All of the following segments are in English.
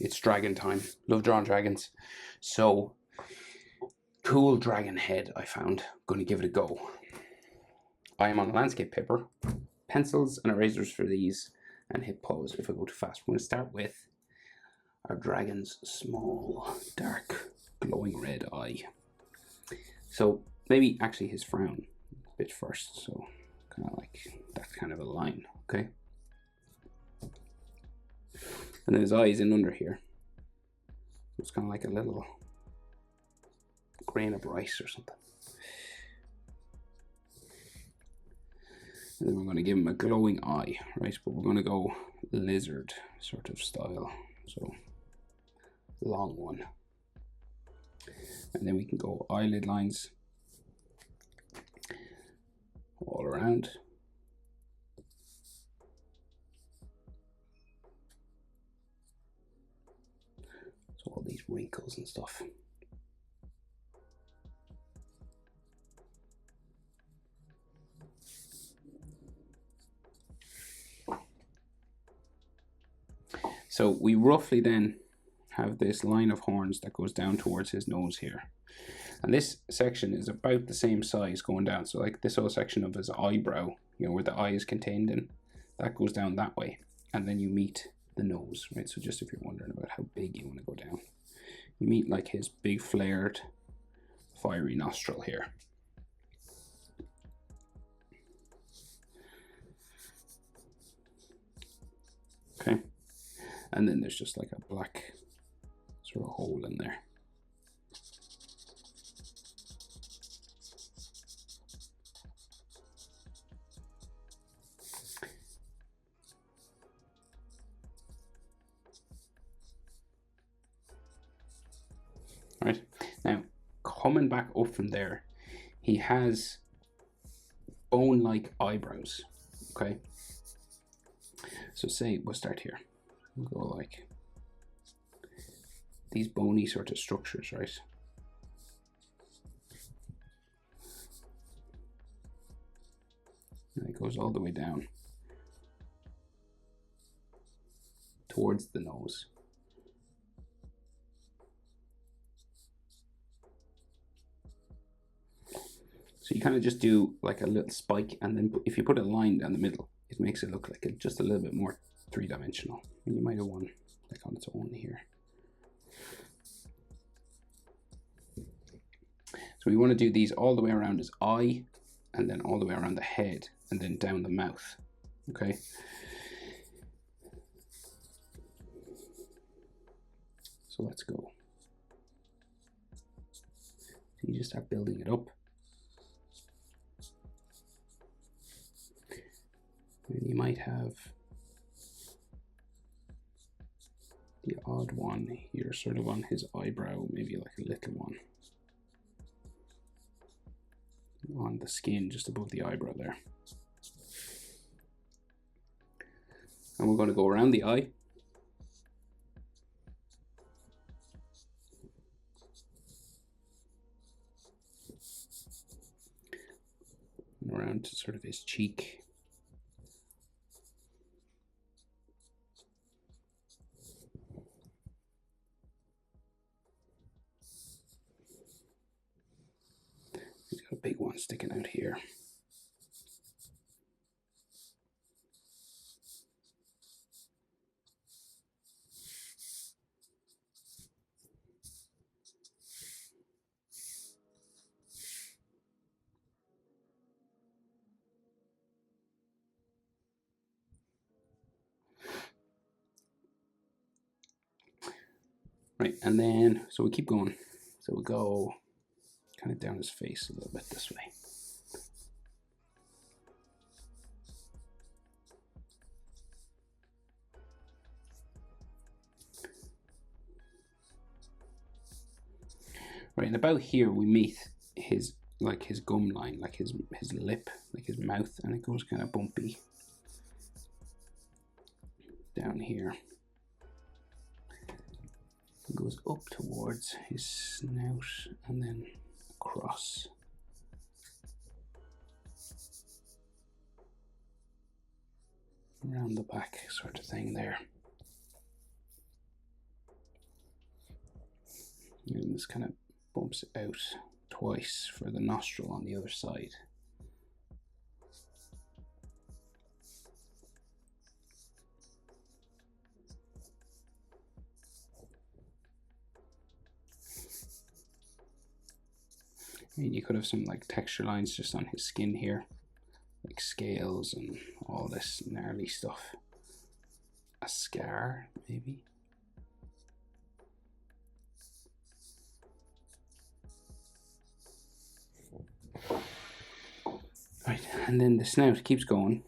it's dragon time. Love drawing dragons. So, cool dragon head I found. Going to give it a go. I am on landscape paper, pencils and erasers for these, and hit pause if I go too fast. We're going to start with our dragon's small, dark, glowing red eye. So maybe actually his frown a bit first. So kind of like that kind of a line, okay? And then his eye is in under here. It's kind of like a little grain of rice or something. And then we're going to give him a glowing eye, right? But we're going to go lizard sort of style. So long one. And then we can go eyelid lines all around. So all these wrinkles and stuff. So we roughly then have this line of horns that goes down towards his nose here. And this section is about the same size going down. So like this whole section of his eyebrow, you know, where the eye is contained in, that goes down that way. And then you meet the nose, right? So just if you're wondering about how big you want to go down, you meet like his big flared, fiery nostril here. Okay. And then there's just like a black sort of hole in there. Right, now coming back up from there, he has bone-like eyebrows, okay? So say we'll start here. We'll go like these bony sort of structures, right? And it goes all the way down towards the nose. So you kind of just do like a little spike, and then if you put a line down the middle, it makes it look like just a little bit more three-dimensional. And you might have one like on its own here. So we want to do these all the way around his eye, and then all the way around the head, and then down the mouth, okay? So let's go. So you just start building it up. And you might have the odd one here, sort of on his eyebrow, maybe like a little one on the skin just above the eyebrow there. And we're going to go around the eye. And around to sort of his cheek. He's got a big one sticking out here. Right, and then, so we keep going. So we go kind of down his face a little bit this way. Right, and about here we meet his gum line, like his lip, like his mouth, and it goes kind of bumpy down here. It goes up towards his snout and then across. Around the back sort of thing there. And this kind of bumps out twice for the nostril on the other side. I mean, you could have some like texture lines just on his skin here, like scales and all this gnarly stuff. A scar, maybe. Right, and then the snout keeps going,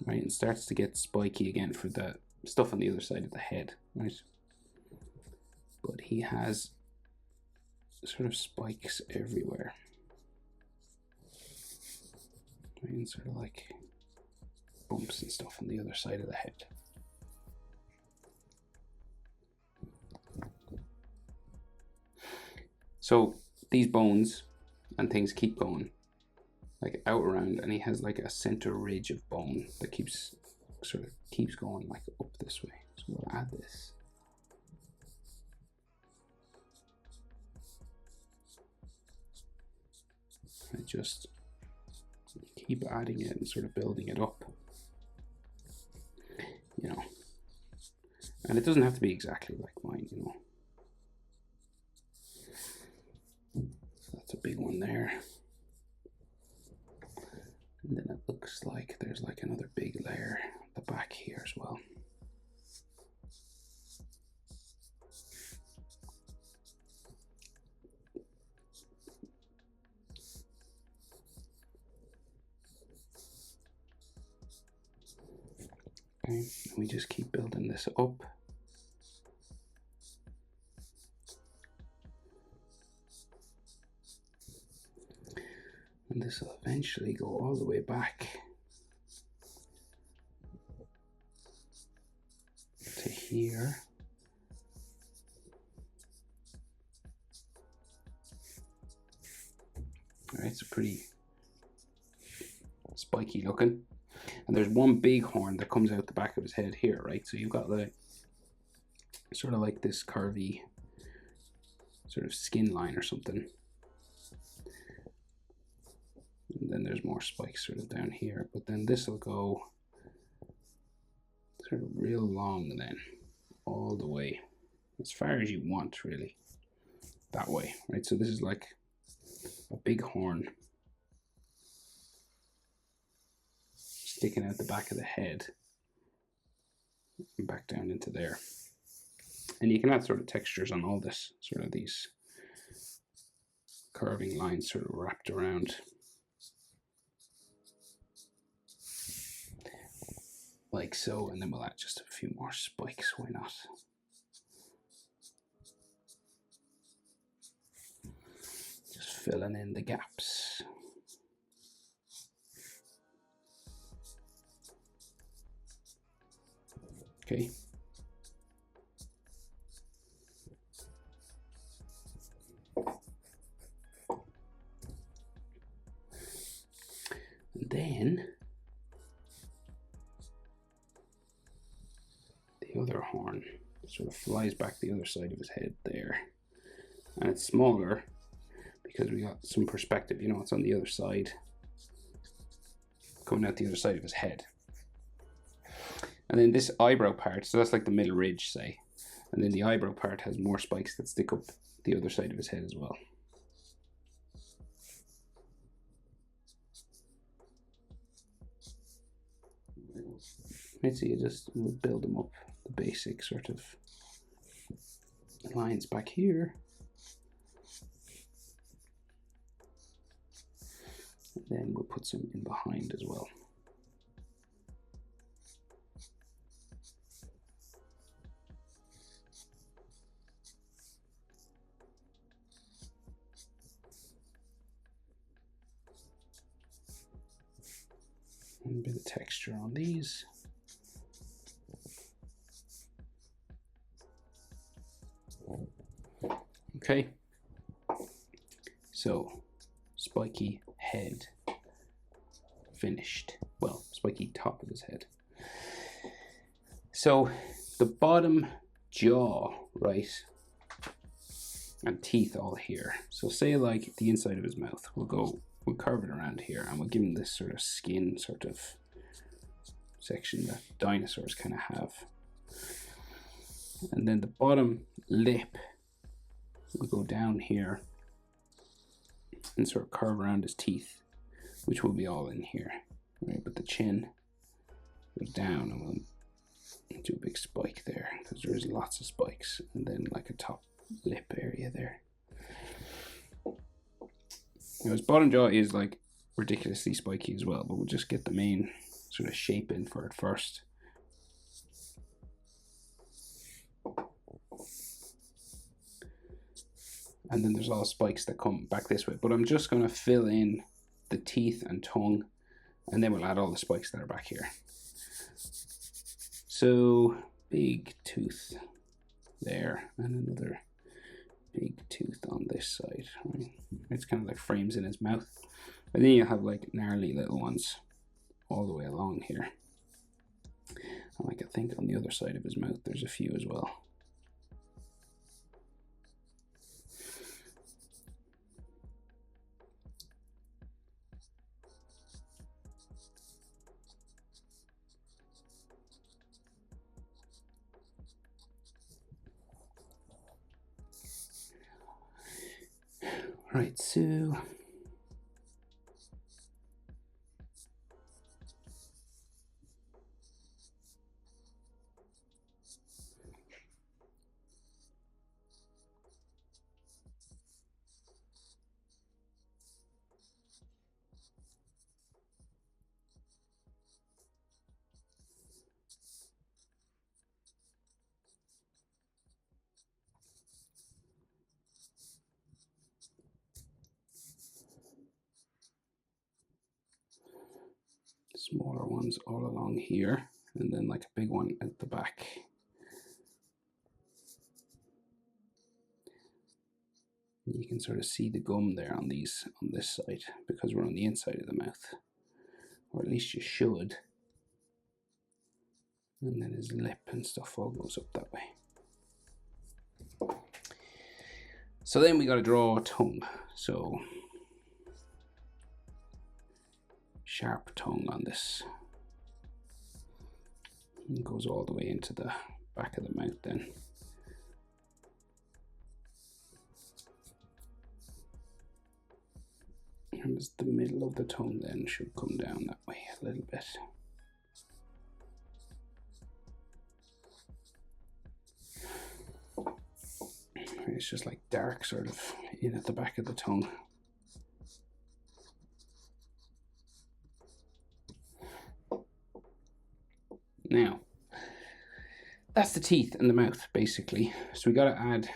right, and starts to get spiky again for the stuff on the other side of the head, right? But he has sort of spikes everywhere, right, and sort of like bumps and stuff on the other side of the head. So these bones and things keep going like out around, and he has like a center ridge of bone that keeps going like up this way. So we'll add this. I just keep adding it and sort of building it up, you know. And it doesn't have to be exactly like mine, you know. So that's a big one there. And then it looks like there's like another big layer at the back here as well. Okay, and we just keep building this up. And this will eventually go all the way back to here. All right, it's pretty spiky looking. And there's one big horn that comes out the back of his head here, right? So you've got the sort of like this curvy sort of skin line or something. And then there's more spikes sort of down here, but then this will go sort of real long then, all the way, as far as you want really, that way, right? So this is like a big horn sticking out the back of the head and back down into there. And you can add sort of textures on all this, sort of these curving lines sort of wrapped around. Like so, and then we'll add just a few more spikes, why not? Just filling in the gaps. Okay. And then the other horn sort of flies back the other side of his head there. And it's smaller because we got some perspective, you know, it's on the other side, coming out the other side of his head. And then this eyebrow part, so that's like the middle ridge, say. And then the eyebrow part has more spikes that stick up the other side of his head as well. Right, so you just build them up, the basic sort of lines back here. And then we'll put some in behind as well. And a bit of texture on these. Okay, so spiky head finished. Well, spiky top of his head. So the bottom jaw, right, and teeth all here. So say like the inside of his mouth, we'll curve it around here, and we'll give him this sort of skin sort of section that dinosaurs kind of have. And then the bottom lip will go down here and sort of curve around his teeth, which will be all in here, right? But the chin goes down, and we'll do a big spike there because there's lots of spikes, and then like a top lip area there. Now his bottom jaw is like ridiculously spiky as well, but we'll just get the main sort of shape in for it first. And then there's all spikes that come back this way, but I'm just going to fill in the teeth and tongue, and then we'll add all the spikes that are back here. So big tooth there, and another big tooth on this side. Right? It's kind of like frames in his mouth, and then you have like gnarly little ones all the way along here. And like I think on the other side of his mouth there's a few as well. Right, so smaller ones all along here, and then like a big one at the back. You can sort of see the gum there on this side because we're on the inside of the mouth, or at least you should. And then his lip and stuff all goes up that way. So then we got to draw a tongue. So sharp tongue on this. It goes all the way into the back of the mouth then. And the middle of the tongue then should come down that way a little bit. It's just like dark sort of in at the back of the tongue. Now, that's the teeth and the mouth basically. So we got to add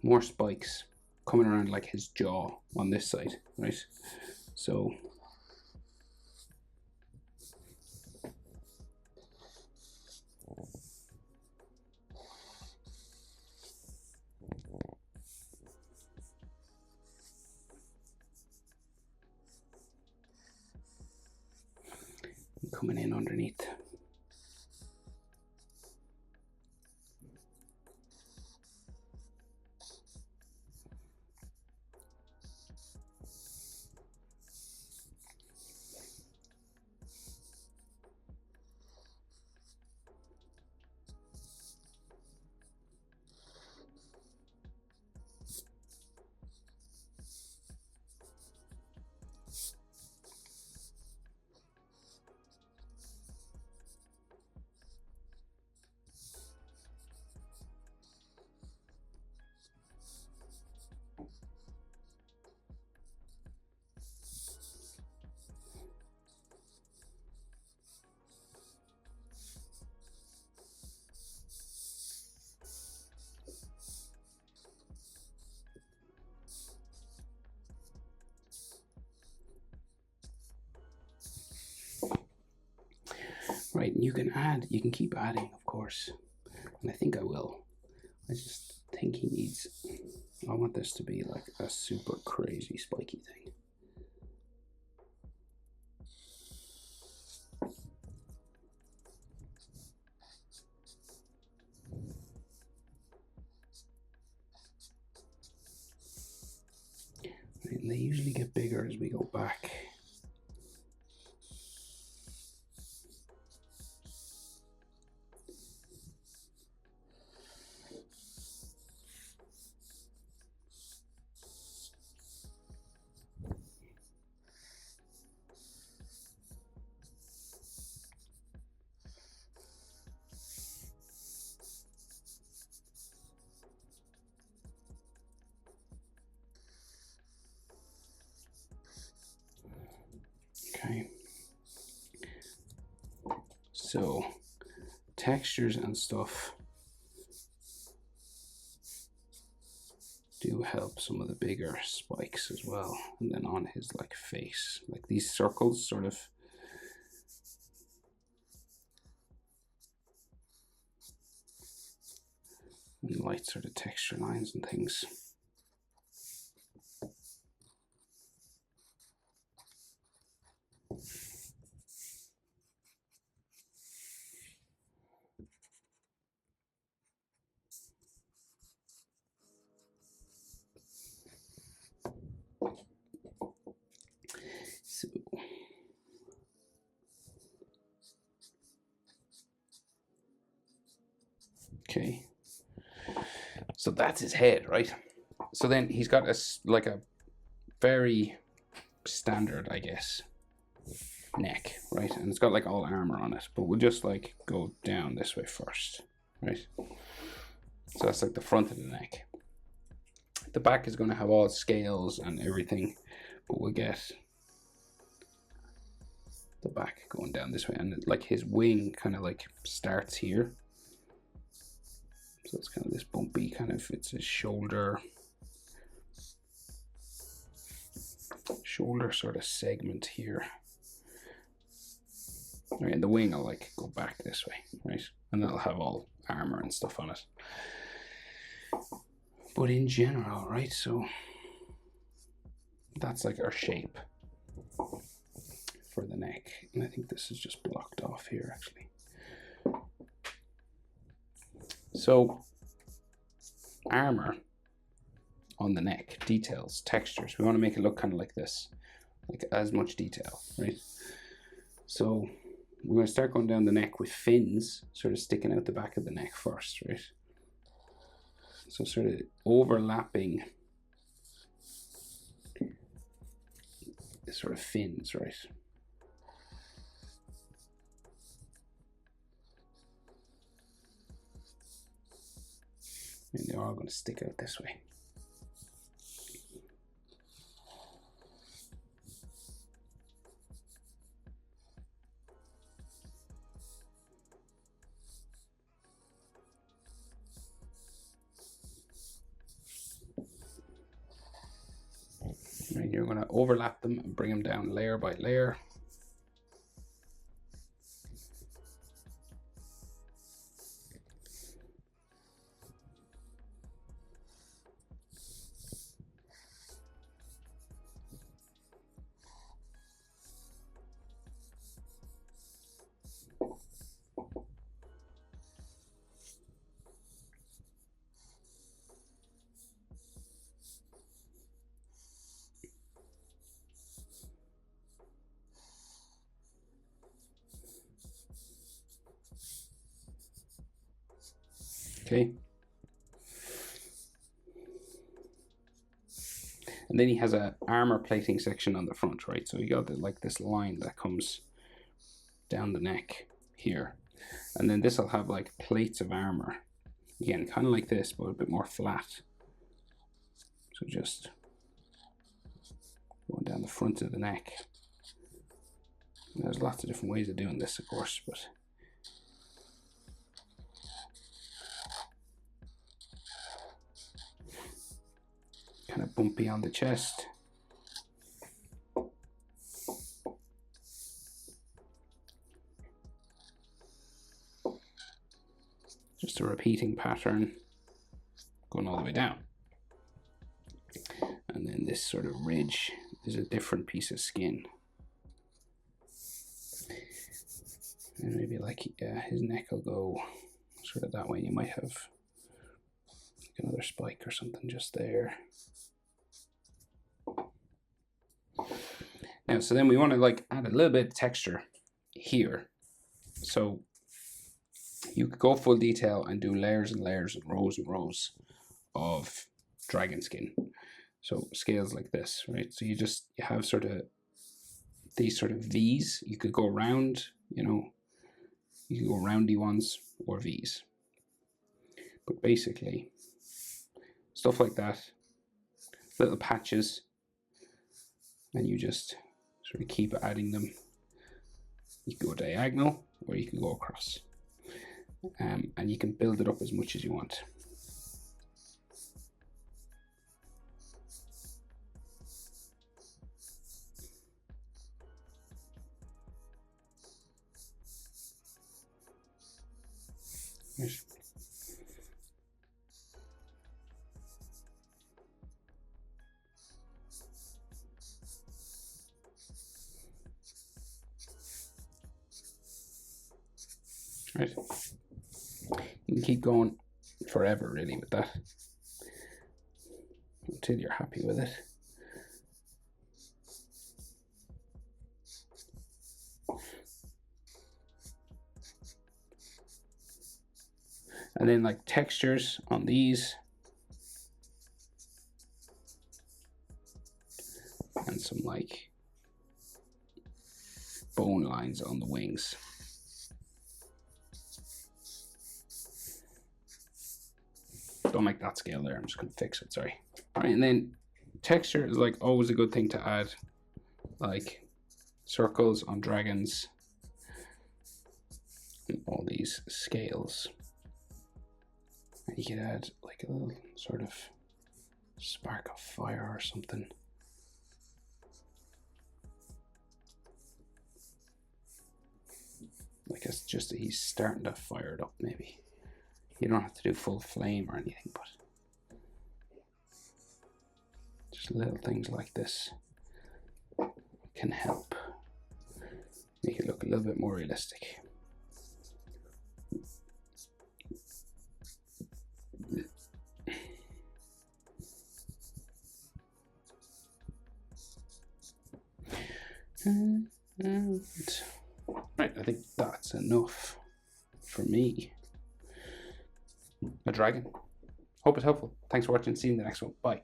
more spikes coming around like his jaw on this side, right? So coming in underneath. Right, and you can keep adding, of course, and I think I will. I just think I want this to be like a super crazy spiky thing. And they usually get bigger as we go back. Okay. So textures and stuff do help some of the bigger spikes as well. And then on his like face, like these circles sort of and light sort of texture lines and things. So okay, so that's his head, right? So then he's got a like a very standard, I guess, neck, right? And it's got like all armor on it, but we'll just like go down this way first, right? So that's like the front of the neck. The back is going to have all scales and everything, but we'll get the back going down this way, and like his wing kind of like starts here. So it's kind of this bumpy kind of, it's his shoulder sort of segment here. Right, and the wing will like go back this way, right? And that'll have all armor and stuff on it. But in general, right, so that's like our shape for the neck. And I think this is just blocked off here actually. So armor on the neck, details, textures. We want to make it look kind of like this, like as much detail, right? So we're going to start going down the neck with fins sort of sticking out the back of the neck first, right? So sort of overlapping sort of fins, right? And they're all going to stick out this way. And you're going to overlap them and bring them down layer by layer. Okay. And then he has a armor plating section on the front, right? So you got like this line that comes down the neck here. And then this will have like plates of armor. Again, kind of like this, but a bit more flat. So just going down the front of the neck. And there's lots of different ways of doing this, of course, but kind of bumpy on the chest. Just a repeating pattern going all the way down. And then this sort of ridge is a different piece of skin. And maybe like his neck will go sort of that way. You might have like another spike or something just there. Now, so then we want to like add a little bit of texture here. So you could go full detail and do layers and layers and rows of dragon skin. So scales like this, right? So you have sort of these sort of V's. You could go around, you could go roundy ones or V's. But basically, stuff like that, little patches, and you just sort of keep adding them. You can go diagonal or you can go across. And you can build it up as much as you want. Right. You can keep going forever really with that until you're happy with it. And then like textures on these, and some like bone lines on the wings. Don't make that scale there, I'm just gonna fix it, sorry. All right, and then texture is like always a good thing to add, like circles on dragons and all these scales. And you could add like a little sort of spark of fire or something. Like it's just that he's starting to fire it up maybe. You don't have to do full flame or anything, but just little things like this can help make it look a little bit more realistic. Right, I think that's enough for me. A dragon. Hope it's helpful. Thanks for watching. See you in the next one. Bye.